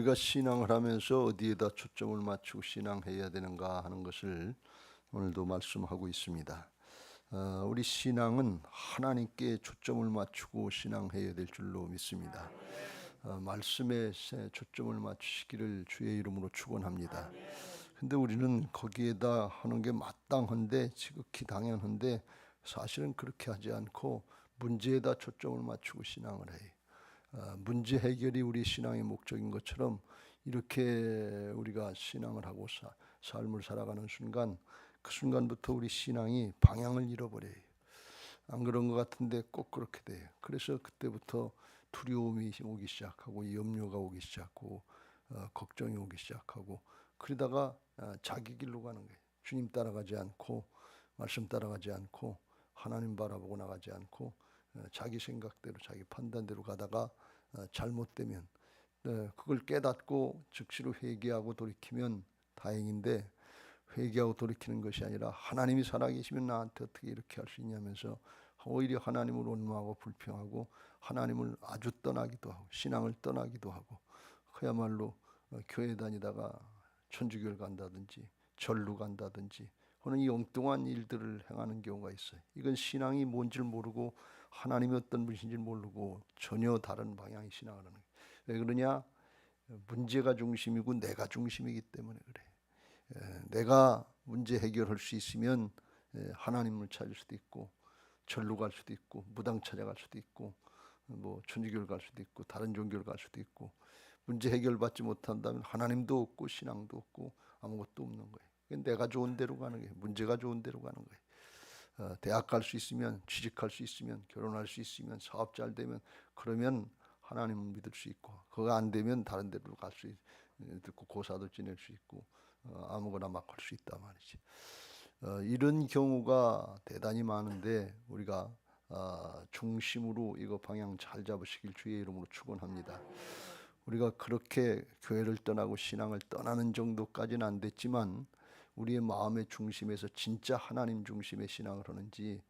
우리가 신앙을 하면서 어디에다 초점을 맞추고 신앙해야 되는가 하는 것을 오늘도 말씀하고 있습니다. 우리 신앙은 하나님께 초점을 맞추고 신앙해야 될 줄로 믿습니다. 말씀에 초점을 맞추시기를 주의 이름으로 축원합니다. 근데 우리는 거기에다 하는 게 마땅한데, 지극히 당연한데 사실은 그렇게 하지 않고 문제에다 초점을 맞추고 신앙을 해요. 문제 해결이 우리 신앙의 목적인 것처럼 이렇게 우리가 신앙을 하고 삶을 살아가는 순간, 그 순간부터 우리 신앙이 방향을 잃어버려요. 안 그런 것 같은데 꼭 그렇게 돼요. 그래서 그때부터 두려움이 오기 시작하고 염려가 오기 시작하고 걱정이 오기 시작하고, 그러다가 자기 길로 가는 거예요. 주님 따라가지 않고 말씀 따라가지 않고 하나님 바라보고 나가지 않고 자기 생각대로 자기 판단대로 가다가 잘못되면 그걸 깨닫고 즉시로 회개하고 돌이키면 다행인데, 회개하고 돌이키는 것이 아니라 하나님이 살아계시면 나한테 어떻게 이렇게 할 수 있냐면서 오히려 하나님을 원망하고 불평하고 하나님을 아주 떠나기도 하고 신앙을 떠나기도 하고, 그야말로 교회 다니다가 천주교를 간다든지 절로 간다든지 하는 이 엉뚱한 일들을 행하는 경우가 있어요. 이건 신앙이 뭔지를 모르고 하나님이 어떤 분이신지 모르고 전혀 다른 방향의 신앙을 하는 거예요. 왜 그러냐? 문제가 중심이고 내가 중심이기 때문에 그래. 내가 문제 해결할 수 있으면 하나님을 찾을 수도 있고 절로 갈 수도 있고 무당 찾아갈 수도 있고 뭐 천주교를 갈 수도 있고 다른 종교를 갈 수도 있고, 문제 해결받지 못한다면 하나님도 없고 신앙도 없고 아무것도 없는 거예요. 내가 좋은 대로 가는 거예요. 문제가 좋은 대로 가는 거예요. 대학 갈 수 있으면, 취직할 수 있으면, 결혼할 수 있으면, 사업 잘 되면, 그러면 하나님을 믿을 수 있고, 그거 안 되면 다른 데로 갈 수 있고 고사도 지낼 수 있고 아무거나 막 할 수 있단 말이지. 이런 경우가 대단히 많은데 우리가 중심으로 이거 방향 잘 잡으시길 주의 이름으로 축원합니다. 우리가 그렇게 교회를 떠나고 신앙을 떠나는 정도까지는 안 됐지만, 우리의 마음의 중심에서 진짜 하나님 중심의 신앙을 하는지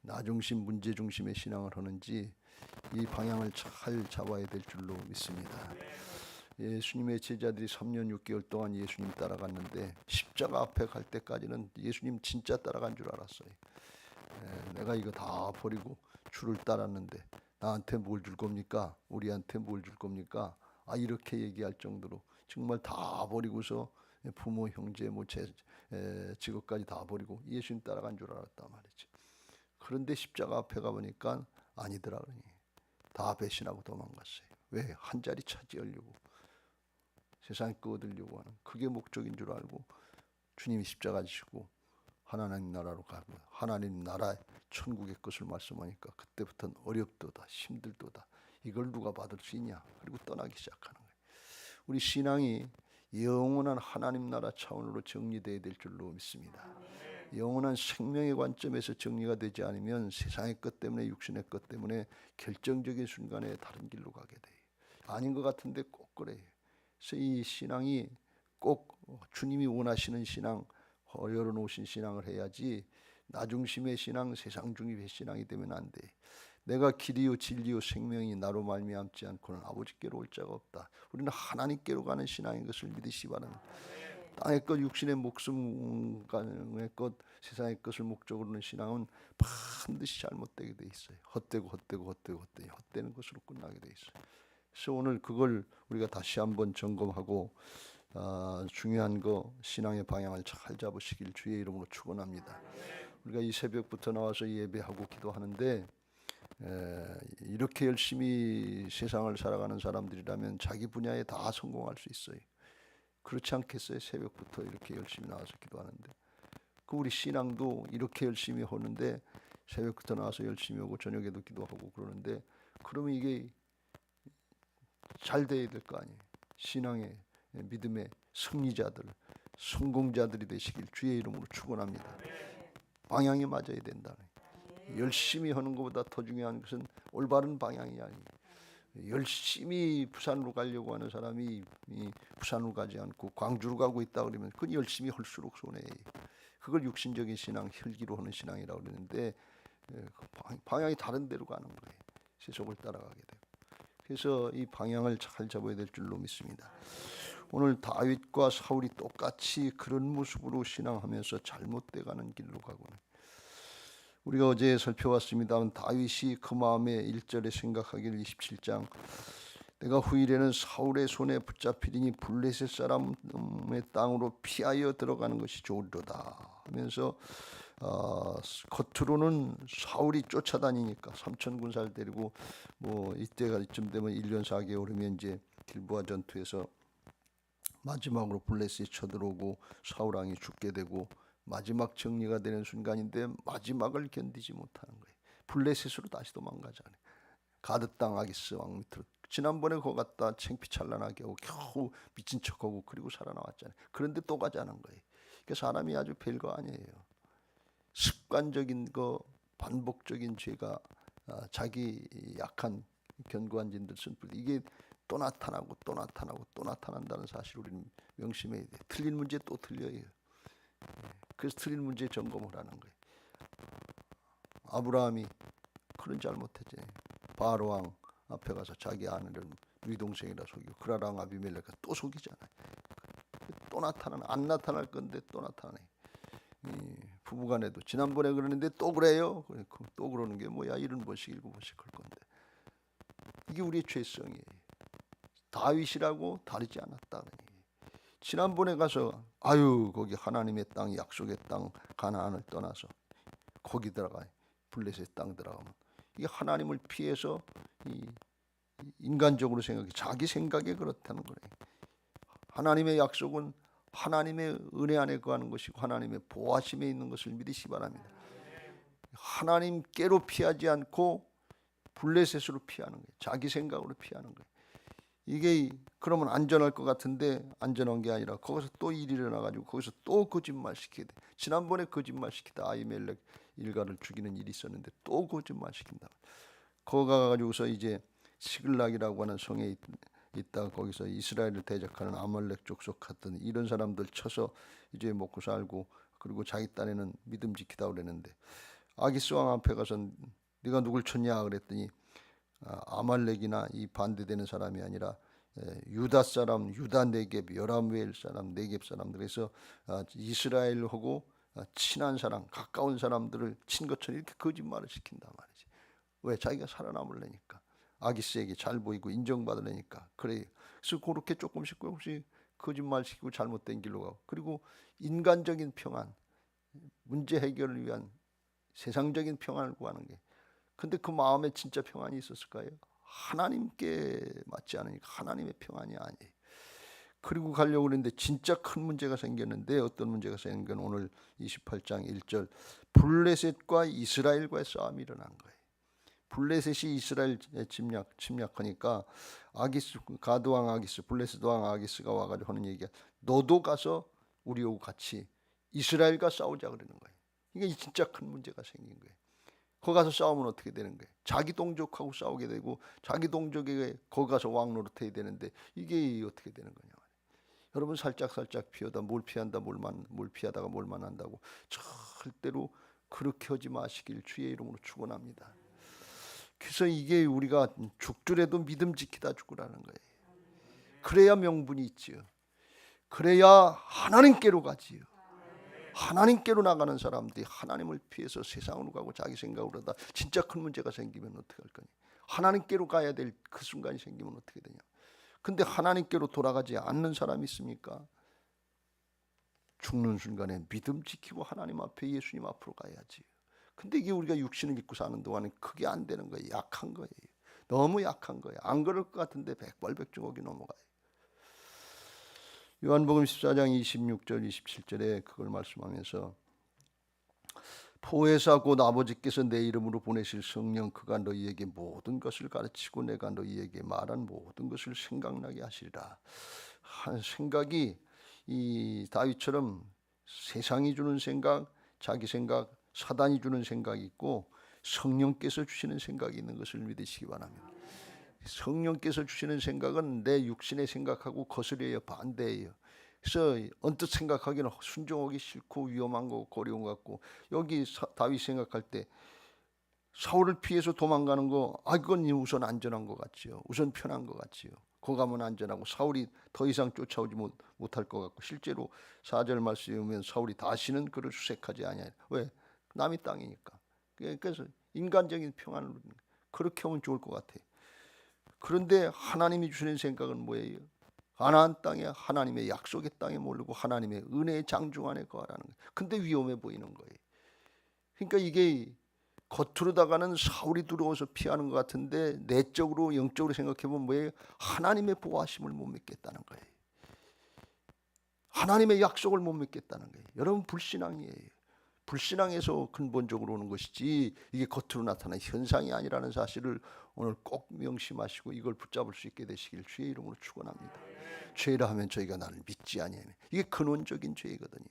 나 중심 문제 중심의 신앙을 하는지 이 방향을 잘 잡아야 될 줄로 믿습니다. 예수님의 제자들이 3년 6개월 동안 예수님 따라갔는데 십자가 앞에 갈 때까지는 예수님 진짜 따라간 줄 알았어요. 내가 이거 다 버리고 주를 따랐는데 나한테 뭘 줄 겁니까? 우리한테 뭘 줄 겁니까? 이렇게 얘기할 정도로 정말 다 버리고서 부모, 형제, 직업까지 다 버리고 예수님 따라간 줄 알았단 말이죠. 그런데 십자가 앞에 가보니까 아니더라 그러니 다 배신하고 도망갔어요. 왜? 한 자리 차지하려고, 세상에 거 얻으려고 하는 그게 목적인 줄 알고 주님이 십자가 지시고 하나님 나라로 가고 하나님 나라 천국의 것을 말씀하니까 그때부터는 어렵도다 힘들도다 이걸 누가 받을 수 있냐, 그리고 떠나기 시작하는 거예요. 우리 신앙이 영원한 하나님 나라 차원으로 정리되어야 될 줄로 믿습니다. 영원한 생명의 관점에서 정리가 되지 않으면 세상의 것 때문에 육신의 것 때문에 결정적인 순간에 다른 길로 가게 돼요. 아닌 것 같은데 꼭 그래요. 그래서 이 신앙이 꼭 주님이 원하시는 신앙, 열어놓으신 신앙을 해야지 나 중심의 신앙, 세상 중심의 신앙이 되면 안 돼. 내가 길이요 진리요 생명이 나로 말미암지 않고는 아버지께로 올 자가 없다. 우리는 하나님께로 가는 신앙인 것을 믿으시 바랍니다. 땅의 것, 육신의 목숨의 것, 세상의 것을 목적으로 하는 신앙은 반드시 잘못되게 돼 있어요. 헛되는 것으로 끝나게 돼 있어요. 그래서 오늘 그걸 우리가 다시 한번 점검하고 중요한 거 신앙의 방향을 잘 잡으시길 주의 이름으로 축원합니다. 우리가 이 새벽부터 나와서 예배하고 기도하는데 이렇게 열심히 세상을 살아가는 사람들이라면 자기 분야에 다 성공할 수 있어요. 그렇지 않겠어요? 새벽부터 이렇게 열심히 나와서 기도하는데, 그 우리 신앙도 이렇게 열심히 하는데 새벽부터 나와서 열심히 오고 저녁에도 기도하고 그러는데, 그러면 이게 잘 돼야 될 거 아니에요. 신앙의 믿음의 승리자들, 성공자들이 되시길 주의 이름으로 축원합니다. 방향이 맞아야 된다는, 열심히 하는 것보다 더 중요한 것은 올바른 방향이 아니에요. 열심히 부산으로 가려고 하는 사람이 부산으로 가지 않고 광주로 가고 있다 그러면 그건 열심히 할수록 손해예요. 그걸 육신적인 신앙, 혈기로 하는 신앙이라고 그러는데 방향이 다른 데로 가는 거예요. 세속을 따라가게 되고. 그래서 이 방향을 잘 잡아야 될 줄로 믿습니다. 오늘 다윗과 사울이 똑같이 그런 모습으로 신앙하면서 잘못돼가는 길로 가고는, 우리가 어제 살펴봤습니다만 다윗이 그 마음에 1절에 생각하기를 27장 내가 후일에는 사울의 손에 붙잡히리니 블레셋 사람의 땅으로 피하여 들어가는 것이 좋으로다 하면서 겉으로는 사울이 쫓아다니니까 3천 군사를 데리고 이때가 이쯤 되면 1년 4개월이면 이제 길보아 전투에서 마지막으로 블레셋이 쳐들어오고 사울 왕이 죽게 되고 마지막 정리가 되는 순간인데 마지막을 견디지 못하는 거예요. 블레셋으로 다시 도망가잖아요. 가드 땅 아기스 왕 밑으로. 지난번에 그거 갔다 창피찬란하게 하고 겨우 미친 척하고 그리고 살아나왔잖아요. 그런데 또 가자는 거예요. 그러니까 사람이 아주 별거 아니에요. 습관적인 거, 반복적인 죄가 자기 약한 견고한 진들은 이게 또 나타나고 또 나타나고 또 나타난다는 사실 우리는 명심해야 돼. 틀린 문제 또 틀려요. 그래서 틀린 문제 점검을 하는 거예요. 아브라함이 그런 잘못했지. 바로 왕 앞에 가서 자기 아내를 위동생이라 속이고 그라랑 아비멜렉을 또 속이잖아요. 또 안 나타날 건데 또 나타나네. 부부간에도 지난번에 그러는데 또 그래요. 또 그러는 게 뭐야? 77번씩 7번씩 그럴 건데. 이게 우리의 죄성이에요. 다윗이라고 다르지 않았다는 얘기예요. 지난번에 가서 거기 하나님의 땅, 약속의 땅 가나안을 떠나서 거기 들어가 블레셋 땅 들어가면 이게 하나님을 피해서 인간적으로 생각해 자기 생각에 그렇다는 거예요. 하나님의 약속은 하나님의 은혜 안에 거하는 것이고 하나님의 보호하심에 있는 것을 믿으시기 바랍니다. 하나님께로 피하지 않고 블레셋으로 피하는 거예요. 자기 생각으로 피하는 거예요. 이게 그러면 안전할 것 같은데 안전한 게 아니라 거기서 또 일이 일어나가지고 거기서 또 거짓말 시키게 돼. 지난번에 거짓말 시키다 아히멜렉 일가를 죽이는 일이 있었는데 또 거짓말 시킨다. 거기 가가지고서 이제 시글락이라고 하는 성에 있다가 거기서 이스라엘을 대적하는 아말렉 족속 같은 이런 사람들 쳐서 이제 먹고 살고, 그리고 자기 딴에는 믿음 지키다 그랬는데 아기스 왕 앞에 가서 네가 누굴 쳤냐 그랬더니 아말렉이나 이 반대되는 사람이 아니라 유다 사람, 유다 네겝, 여라무엘 사람, 네겝 사람들, 그래서 이스라엘하고 친한 사람, 가까운 사람들을 친 것처럼 이렇게 거짓말을 시킨단 말이지. 왜? 자기가 살아남으려니까. 아기스에게 잘 보이고 인정받으려니까. 그래요. 그래서 그렇게 조금씩 거짓말 시키고 잘못된 길로 가고, 그리고 인간적인 평안, 문제 해결을 위한 세상적인 평안을 구하는 게, 근데 그 마음에 진짜 평안이 있었을까요? 하나님께 맞지 않으니까 하나님의 평안이 아니에요. 그리고 가려고 그랬는데 진짜 큰 문제가 생겼는데, 어떤 문제가 생긴 건 오늘 28장 1절 블레셋과 이스라엘과의 싸움이 일어난 거예요. 블레셋이 이스라엘 침략하니까 아기스, 가드 왕 아기스, 블레셋 왕 아기스가 와가지고 하는 얘기가 너도 가서 우리하고 같이 이스라엘과 싸우자 그러는 거예요. 이게 진짜 큰 문제가 생긴 거예요. 거기 가서 싸우면 어떻게 되는 거예요? 자기 동족하고 싸우게 되고 자기 동족에게 거기 가서 왕 노릇해야 되는데 이게 어떻게 되는 거냐. 여러분 살짝 피하다 뭘 피한다 뭘 피하다가 뭘 만난다고 절대로 그렇게 하지 마시길 주의 이름으로 축원합니다. 그래서 이게 우리가 죽더라도 믿음 지키다 죽으라는 거예요. 그래야 명분이 있지요. 그래야 하나님께로 가지요. 하나님께로 나가는 사람들이 하나님을 피해서 세상으로 가고 자기 생각으로 하다 진짜 큰 문제가 생기면 어떻게 할 거냐. 하나님께로 가야 될 그 순간이 생기면 어떻게 되냐. 근데 하나님께로 돌아가지 않는 사람이 있습니까? 죽는 순간에 믿음 지키고 하나님 앞에 예수님 앞으로 가야지. 근데 이게 우리가 육신을 믿고 사는 동안에 그게 안 되는 거예요. 약한 거예요. 너무 약한 거예요. 안 그럴 것 같은데 백발백중하게 넘어가요. 요한복음 14장 26절 27절에 그걸 말씀하면서 보혜사 곧 아버지께서 내 이름으로 보내실 성령 그가 너희에게 모든 것을 가르치고 내가 너희에게 말한 모든 것을 생각나게 하시리라. 한 생각이 이 다윗처럼 세상이 주는 생각, 자기 생각, 사단이 주는 생각이 있고 성령께서 주시는 생각이 있는 것을 믿으시기 바랍니다. 성령께서 주시는 생각은 내 육신의 생각하고 거슬려요. 반대예요. 그래서 언뜻 생각하기는 순종하기 싫고 위험한 거 고려운 것 같고, 여기 다윗 생각할 때 사울을 피해서 도망가는 거, 그건 우선 안전한 것 같지요. 우선 편한 것 같지요. 거 가면 안전하고 사울이 더 이상 쫓아오지 못할 것 같고, 실제로 4절 말씀에 보면 사울이 다시는 그를 수색하지 아니하리라. 왜? 남의 땅이니까. 그래서 인간적인 평안을 누리는 거예요. 그렇게 하면 좋을 것 같아요. 그런데 하나님이 주시는 생각은 뭐예요? 가나안 땅에, 하나님의 약속의 땅에 모르고 하나님의 은혜의 장중 안에 거하라는 거예요. 근데 위험해 보이는 거예요. 그러니까 이게 겉으로다가는 사울이 들어와서 피하는 것 같은데 내적으로 영적으로 생각해보면 뭐예요? 하나님의 보호하심을 못 믿겠다는 거예요. 하나님의 약속을 못 믿겠다는 거예요. 여러분, 불신앙이에요. 불신앙에서 근본적으로 오는 것이지 이게 겉으로 나타나는 현상이 아니라는 사실을 오늘 꼭 명심하시고 이걸 붙잡을 수 있게 되시길 주의 이름으로 축원합니다. 죄라 하면 저희가 나를 믿지 아니하면, 이게 근원적인 죄이거든요.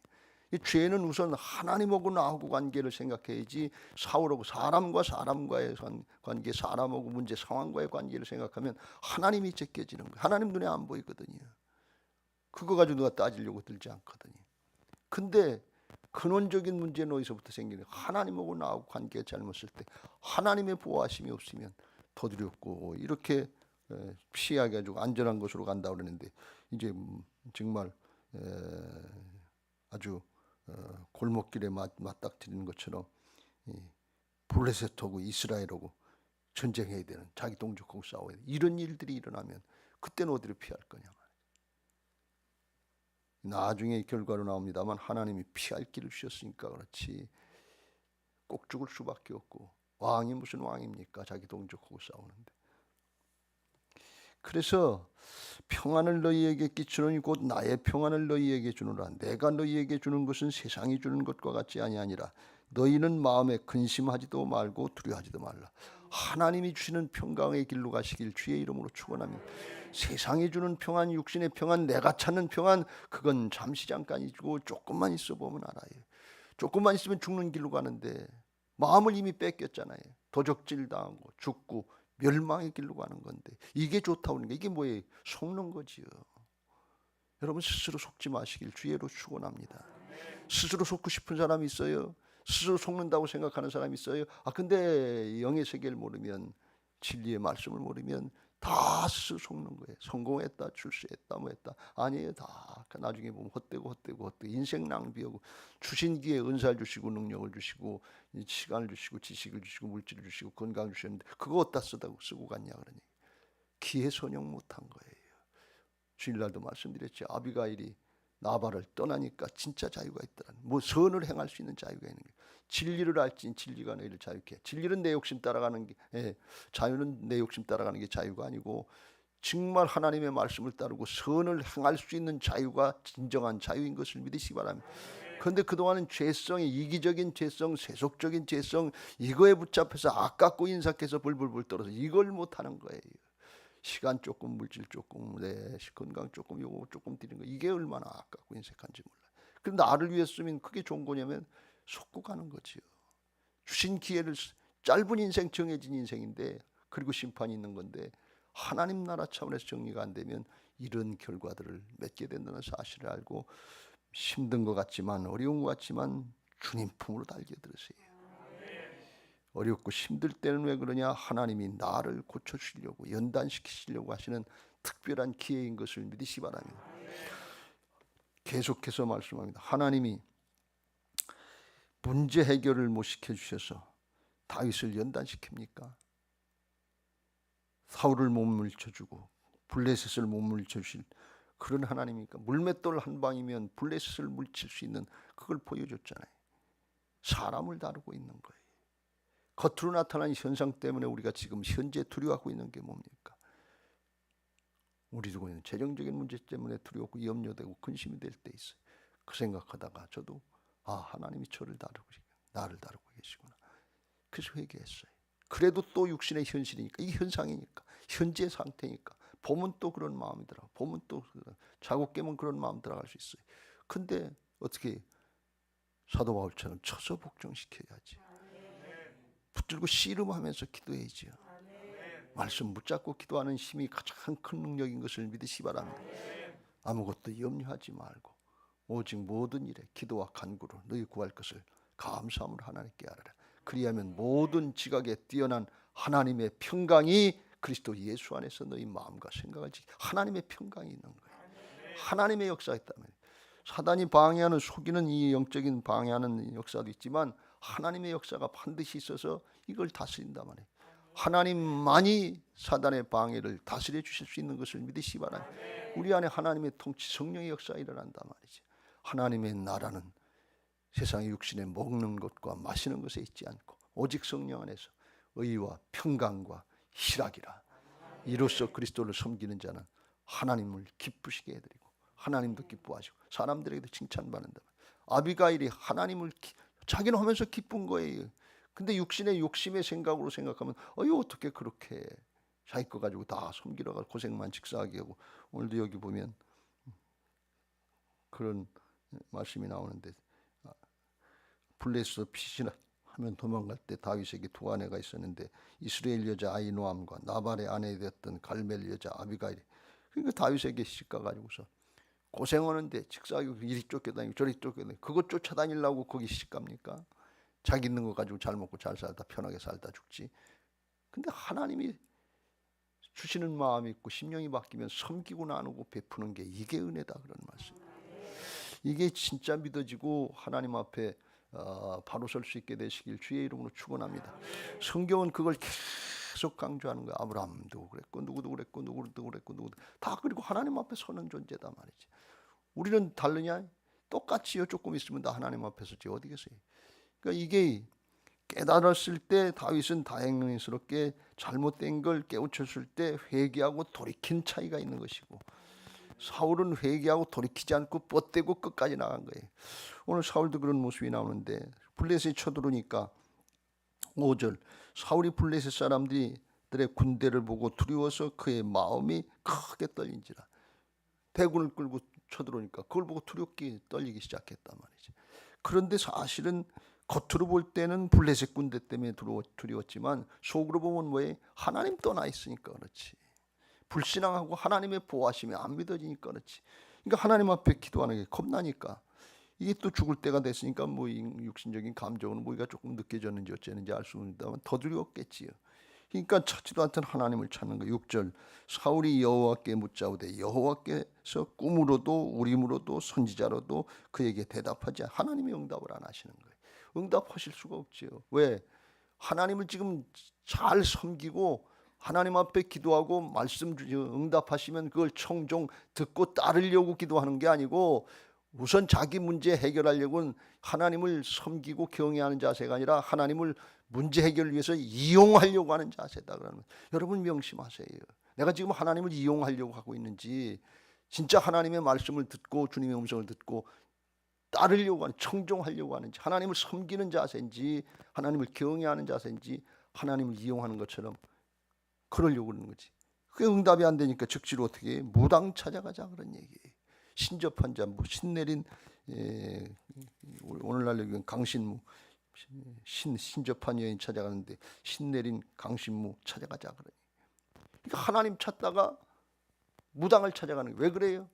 이 죄는 우선 하나님하고 나하고 관계를 생각해야지, 사울하고 사람과 사람과의 관계, 사람하고 문제 상황과의 관계를 생각하면 하나님이 제껴지는 거예요. 하나님 눈에 안 보이거든요. 그거 가지고 누가 따지려고 들지 않거든요. 근데 근원적인 문제는 어디서부터 생기는 거예요? 하나님하고 나하고 관계가 잘못을 때 하나님의 보호하심이 없으면 더 두렵고, 이렇게 피하게 가지고 안전한 곳으로 간다 그러는데, 이제 정말 아주 골목길에 맞닥뜨리는 것처럼 블레셋하고 이스라엘하고 전쟁해야 되는, 자기 동족하고 싸워야 돼. 이런 일들이 일어나면 그때는 어디로 피할 거냐. 나중에 결과로 나옵니다만 하나님이 피할 길을 주셨으니까 그렇지 꼭 죽을 수밖에 없고, 왕이 무슨 왕입니까? 자기 동족하고 싸우는데. 그래서 평안을 너희에게 끼치노니 곧 나의 평안을 너희에게 주노라. 내가 너희에게 주는 것은 세상이 주는 것과 같지 아니하니라. 너희는 마음에 근심하지도 말고 두려워하지도 말라. 하나님이 주시는 평강의 길로 가시길 주의 이름으로 축원합니다. 세상이 주는 평안, 육신의 평안, 내가 찾는 평안, 그건 잠시 잠깐이고 조금만 있어 보면 알아요. 조금만 있으면 죽는 길로 가는데 마음을 이미 뺏겼잖아요. 도적질 당하고 죽고 멸망의 길로 가는 건데, 이게 좋다고 하는 게 이게 뭐예요? 속는 거지요. 여러분, 스스로 속지 마시길 주의로 축원합니다. 스스로 속고 싶은 사람이 있어요. 스스로 속는다고 생각하는 사람이 있어요. 근데 영의 세계를 모르면, 진리의 말씀을 모르면 다 스스로 속는 거예요. 성공했다, 출세했다, 뭐 했다. 아니에요. 다 나중에 보면 헛되고 인생 낭비하고, 주신 기회에 은사를 주시고 능력을 주시고 시간을 주시고 지식을 주시고 물질을 주시고 건강을 주셨는데 그거 어디다 쓰고 갔냐 그러니 기회 선용 못한 거예요. 주일날도 말씀드렸죠. 아비가일이 나발을 떠나니까 진짜 자유가 있더라. 뭐 선을 행할 수 있는 자유가 있는 거예요. 진리를 알지 진리가 너희를 자유케 해. 진리는 내 욕심 따라가는 게, 자유는 내 욕심 따라가는 게 자유가 아니고 정말 하나님의 말씀을 따르고 선을 행할 수 있는 자유가 진정한 자유인 것을 믿으시기 바랍니다. 그런데 그동안은 죄성이, 이기적인 죄성, 세속적인 죄성, 이거에 붙잡혀서 아깝고 인삭해서 불불불 떨어서 이걸 못하는 거예요. 시간 조금, 물질 조금, 건강 조금, 요거 조금 드리는 거, 이게 얼마나 아깝고 인색한지 몰라요. 그런데 나를 위해 쓰면 그게 좋은 거냐면 속고 가는 거지요. 주신 기회를, 짧은 인생, 정해진 인생인데, 그리고 심판이 있는 건데 하나님 나라 차원에서 정리가 안 되면 이런 결과들을 맺게 된다는 사실을 알고, 힘든 것 같지만, 어려운 것 같지만 주님 품으로 달겨들으세요. 어렵고 힘들 때는 왜 그러냐? 하나님이 나를 고쳐주시려고, 연단시키시려고 하시는 특별한 기회인 것을 믿으시기 바랍니다. 계속해서 말씀합니다. 하나님이 문제 해결을 못 시켜주셔서 다윗을 연단시킵니까? 사울을 못 물리쳐주고 블레셋을 못 물리쳐주실 그런 하나님이니까, 물맷돌 한 방이면 블레셋을 물칠 수 있는 그걸 보여줬잖아요. 사람을 다루고 있는 거예요. 겉으로 나타나는 현상 때문에 우리가 지금 현재 두려워하고 있는 게 뭡니까? 우리도 재정적인 문제 때문에 두려워하고 염려되고 근심이 될 때 있어요. 그 생각하다가 저도 하나님이 나를 다루고 계시구나. 그래서 회개했어요. 그래도 또 육신의 현실이니까, 이 현상이니까, 현재 상태니까 보면 또 그런 마음이 들어. 보면 또 자고 깨면 그런 마음 들어갈 수 있어요. 근데 어떻게 사도 바울처럼 쳐서 복종시켜야지. 붙들고 씨름하면서 기도해야죠. 말씀 붙잡고 기도하는 힘이 가장 큰 능력인 것을 믿으시기 바랍니다. 아무것도 염려하지 말고 오직 모든 일에 기도와 간구로 너희 구할 것을 감사함으로 하나님께 알아라. 그리하면 모든 지각에 뛰어난 하나님의 평강이 그리스도 예수 안에서 너희 마음과 생각을 지키. 하나님의 평강이 있는 거예요. 하나님의 역사가 있다면 사단이 방해하는 속이는 이 영적인 방해하는 역사도 있지만 하나님의 역사가 반드시 있어서 이걸 다스린단 말이에요. 하나님만이 사단의 방해를 다스려 주실 수 있는 것을 믿으시기 바랍니다. 우리 안에 하나님의 통치 성령의 역사가 일어난단 말이죠. 하나님의 나라는 세상의 육신에 먹는 것과 마시는 것에 있지 않고 오직 성령 안에서 의와 평강과 희락이라. 이로써 그리스도를 섬기는 자는 하나님을 기쁘시게 해드리고 하나님도 기뻐하시고 사람들에게도 칭찬받는다. 아비가일이 하나님을 자기는 하면서 기쁜 거예요. 근데 육신의 욕심의 생각으로 생각하면 어떻게 그렇게 자기 거 가지고 다 섬기러 가고 고생만 직사하게 하고. 오늘도 여기 보면 그런 말씀이 나오는데 블레셋 피시나 하면 도망갈 때 다윗에게 두 아내가 있었는데 이스라엘 여자 아히노암과 나발의 아내 되었던 갈멜 여자 아비가일. 그러니까 다윗에게 시집가 가지고서 고생하는데 직사하고 이리 쫓겨다니고 저리 쫓겨다니고 그것 쫓아다니려고 거기 시집갑니까? 자기 있는 거 가지고 잘 먹고 잘 살다 편하게 살다 죽지. 근데 하나님이 주시는 마음이 있고 심령이 바뀌면 섬기고 나누고 베푸는 게 이게 은혜다 그런 말씀. 이게 진짜 믿어지고 하나님 앞에 바로 설 수 있게 되시길 주의 이름으로 축원합니다. 성경은 그걸 계속 강조하는 거야. 아브라함도 그랬고 누구도 그랬고 누구도 그랬고 누구도 다 그리고 하나님 앞에 서는 존재다 말이지. 우리는 다르냐? 똑같이요. 조금 있으면 다 하나님 앞에 서지 어디겠어요. 그러니까 이게 깨달았을 때 다윗은 다행스럽게 잘못된 걸 깨우쳤을 때 회개하고 돌이킨 차이가 있는 것이고 사울은 회개하고 돌이키지 않고 뻗대고 끝까지 나간 거예요. 오늘 사울도 그런 모습이 나오는데 블레셋이 쳐들어오니까 5절 사울이 블레셋 사람들의 군대를 보고 두려워서 그의 마음이 크게 떨린지라. 대군을 끌고 쳐들어오니까 그걸 보고 두렵게 떨리기 시작했단 말이지. 그런데 사실은 겉으로 볼 때는 블레셋 군대 때문에 두려웠지만 속으로 보면 뭐예요? 하나님 떠나 있으니까 그렇지. 불신앙하고 하나님의 보호하심이 안 믿어지니까 그렇지. 그러니까 하나님 앞에 기도하는 게 겁나니까. 이게 또 죽을 때가 됐으니까 뭐 육신적인 감정은 뭐가 조금 느껴졌는지 어쩌는지 알 수 없다면 더 두려웠겠지요. 그러니까 찾지도 않던 하나님을 찾는 거. 6절 사울이 여호와께 묻자오되 여호와께서 꿈으로도 우림으로도 선지자로도 그에게 대답하지 하나님이 응답을 안 하시는 거예요. 응답하실 수가 없지요. 왜? 하나님을 지금 잘 섬기고 하나님 앞에 기도하고 말씀 응답하시면 그걸 청종 듣고 따르려고 기도하는 게 아니고 우선 자기 문제 해결하려고는 하나님을 섬기고 경외하는 자세가 아니라 하나님을 문제 해결을 위해서 이용하려고 하는 자세다. 그러면 여러분 명심하세요. 내가 지금 하나님을 이용하려고 하고 있는지 진짜 하나님의 말씀을 듣고 주님의 음성을 듣고 따르려고 하는 청종하려고 하는지 하나님을 섬기는 자세인지 하나님을 경외하는 자세인지 하나님을 이용하는 것처럼 그러려고 그러는 거지. 그게 응답이 안 되니까 즉시로 어떻게 해? 무당 찾아가자 그런 얘기예요. 신접한 자, 신내린 오늘날 여기 강신무 신접한 여인 찾아가는데 신내린 강신무 찾아가자 그래. 그러니까 하나님 찾다가 무당을 찾아가는 게 왜 그래요?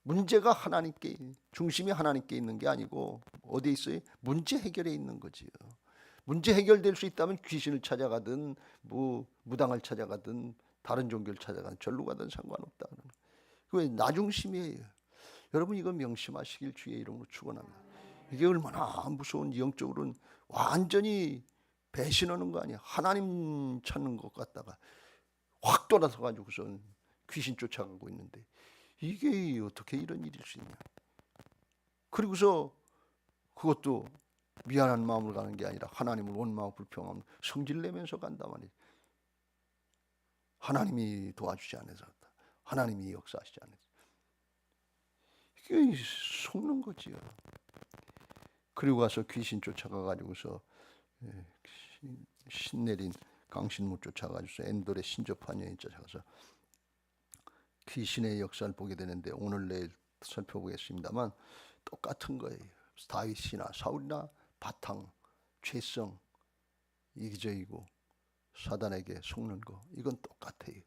문제가 하나님께 중심이 하나님께 있는 게 아니고 어디에 있어요? 문제 해결에 있는 거지요. 문제 해결될 수 있다면 귀신을 찾아가든 무당을 찾아가든 다른 종교를 찾아가든 절로 가든 상관없다. 그게 나 중심이에요. 여러분 이거 명심하시길 주의 이름으로 축원합니다. 이게 얼마나 무서운 영적으로는 완전히 배신하는 거 아니야. 하나님 찾는 것 같다가 확 돌아서 가지고선 귀신 쫓아가고 있는데 이게 어떻게 이런 일일 수 있냐. 그리고서 그것도 미안한 마음으로 가는 게 아니라 하나님을 온 마음 불평하면 성질 내면서 간단 말이에요. 하나님이 도와주지 않아서 하나님이 역사하시지 않아서 이게 속는 거지요. 그리고 가서 귀신 쫓아가 가지고서 신내린 강신무 쫓아가지고서 엔돌의 신접한 여인 쫓아가서 귀신의 역사를 보게 되는데 오늘 내일 살펴보겠습니다만 똑같은 거예요. 다윗이나 사울이나 바탕, 죄성, 이기적이고 사단에게 속는 거 이건 똑같아요.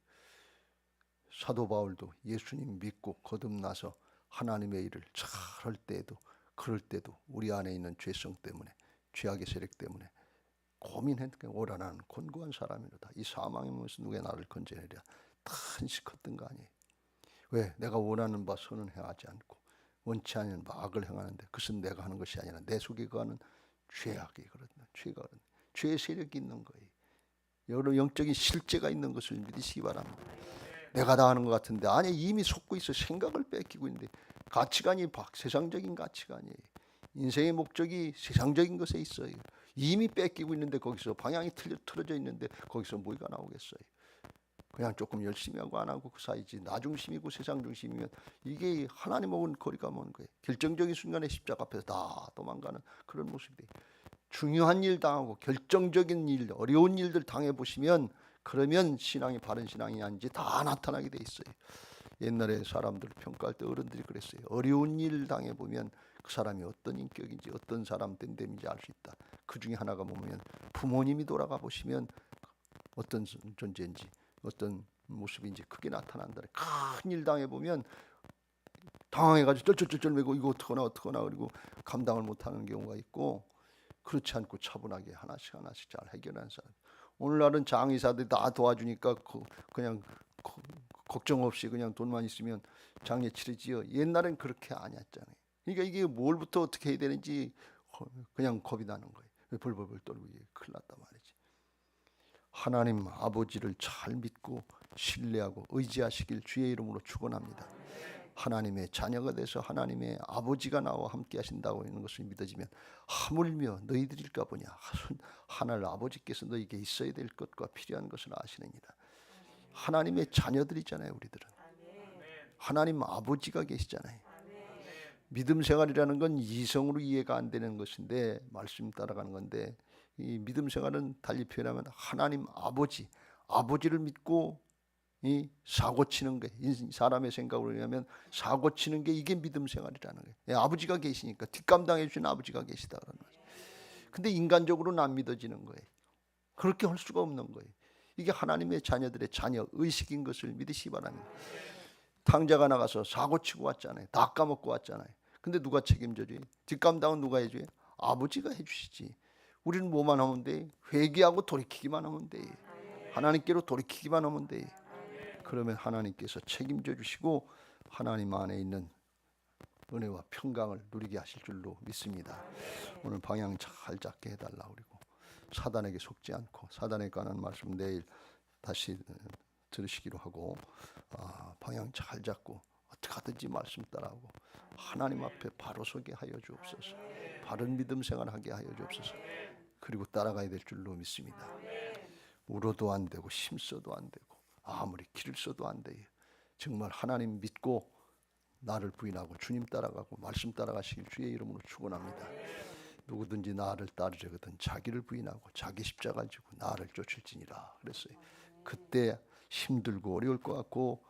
사도 바울도 예수님 믿고 거듭나서 하나님의 일을 잘할 때에도 그럴 때도 우리 안에 있는 죄성 때문에 죄악의 세력 때문에 고민했던 게 오라나는 곤고한 사람이로다. 이 사망의 몸에서 누가 나를 건져내랴. 탄식했던 거 아니에요. 왜? 내가 원하는 바 선은 행하지 않고 원치 않는 바 악을 행하는데 그것은 내가 하는 것이 아니라 내 속에 거하는 죄악이 그렇다. 죄가 그렇다. 죄의 세력이 있는 거예요. 여러 영적인 실제가 있는 것을 믿으시기 바랍니다. 내가 다 하는 것 같은데 아니 이미 속고 있어. 생각을 뺏기고 있는데 가치관이 세상적인 가치관이에요. 인생의 목적이 세상적인 것에 있어요. 이미 뺏기고 있는데 거기서 방향이 틀어져 있는데 거기서 뭐가 나오겠어요. 그냥 조금 열심히 하고 안 하고 그 사이지. 나 중심이고 세상 중심이면 이게 하나님하고는 거리가 먼 거예요. 결정적인 순간에 십자가 앞에서 다 도망가는 그런 모습이. 중요한 일 당하고 결정적인 일, 어려운 일들 당해보시면 그러면 신앙이 바른 신앙이 아닌지 다 나타나게 돼 있어요. 옛날에 사람들 평가할 때 어른들이 그랬어요. 어려운 일 당해보면 그 사람이 어떤 인격인지 어떤 사람 됨됨인지 알 수 있다. 그 중에 하나가 뭐냐면 부모님이 돌아가 보시면 어떤 존재인지 어떤 모습인지 크게 나타난다. 큰 일 당해보면 당황해가지고 쩔쩔쩔쩔매고 이거 어떡하나 그리고 감당을 못하는 경우가 있고 그렇지 않고 차분하게 하나씩 잘 해결하는 사람. 오늘날은 장의사들이 다 도와주니까 그냥 걱정 없이 그냥 돈만 있으면 장례 치르지요. 옛날엔 그렇게 아니었잖아요. 그러니까 이게 뭘부터 어떻게 해야 되는지 그냥 겁이 나는 거예요. 벌벌벌 떨고 이게 큰일 났단 말이지. 하나님 아버지를 잘 믿고 신뢰하고 의지하시길 주의 이름으로 축원합니다. 하나님의 자녀가 돼서 하나님의 아버지가 나와 함께 하신다고 하는 것을 믿어지면 하물며 너희들일까 보냐. 하늘 아버지께서 너희에게 있어야 될 것과 필요한 것을 아시느니라. 하나님의 자녀들이잖아요. 우리들은 하나님 아버지가 계시잖아요. 믿음 생활이라는 건 이성으로 이해가 안 되는 것인데 말씀 따라가는 건데 이 믿음 생활은 달리 표현하면 하나님 아버지를 믿고 이 사고 치는 게 사람의 생각으로 의하면 사고 치는 게 이게 믿음 생활이라는 거예요. 예, 아버지가 계시니까 뒷감당해 주신 아버지가 계시다 그러는 거죠. 근데 인간적으로는 안 믿어지는 거예요. 그렇게 할 수가 없는 거예요. 이게 하나님의 자녀들의 자녀 의식인 것을 믿으시기 바랍니다. 탕자가 나가서 사고 치고 왔잖아요. 다 까먹고 왔잖아요. 근데 누가 책임져줘요? 뒷감당은 누가 해줘요? 아버지가 해주시지. 우리는 뭐만 하면 돼? 회개하고 돌이키기만 하면 돼. 하나님께로 돌이키기만 하면 돼. 그러면 하나님께서 책임져 주시고 하나님 안에 있는 은혜와 평강을 누리게 하실 줄로 믿습니다. 오늘 방향 잘 잡게 해달라. 그리고 사단에게 속지 않고 사단에 관한 말씀 내일 다시 들으시기로 하고 방향 잘 잡고 어떻게 하든지 말씀 따라하고 하나님 앞에 바로 서게 하여 주옵소서. 바른 믿음 생활하게 하여 주옵소서. 그리고 따라가야 될 줄로 믿습니다. 울어도 안 되고 힘써도 안 되고 아무리 길을 써도 안 돼요. 정말 하나님 믿고 나를 부인하고 주님 따라가고 말씀 따라가시길 주의 이름으로 축원합니다. 누구든지 나를 따르려거든 자기를 부인하고 자기 십자가를 지고 나를 쫓을지니라 그랬어요. 그때 힘들고 어려울 것 같고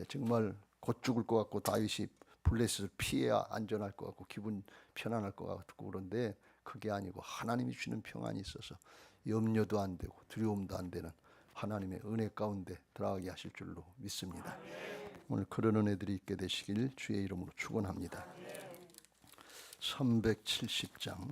정말 곧 죽을 것 같고 다윗이 블레셋을 피해야 안전할 것 같고 기분 편안할 것 같고 그런데 그게 아니고 하나님이 주는 평안이 있어서 염려도 안 되고 두려움도 안 되는 하나님의 은혜 가운데 들어가게 하실 줄로 믿습니다. 오늘 그런 은혜들이 있게 되시길 주의 이름으로 축원합니다. 370장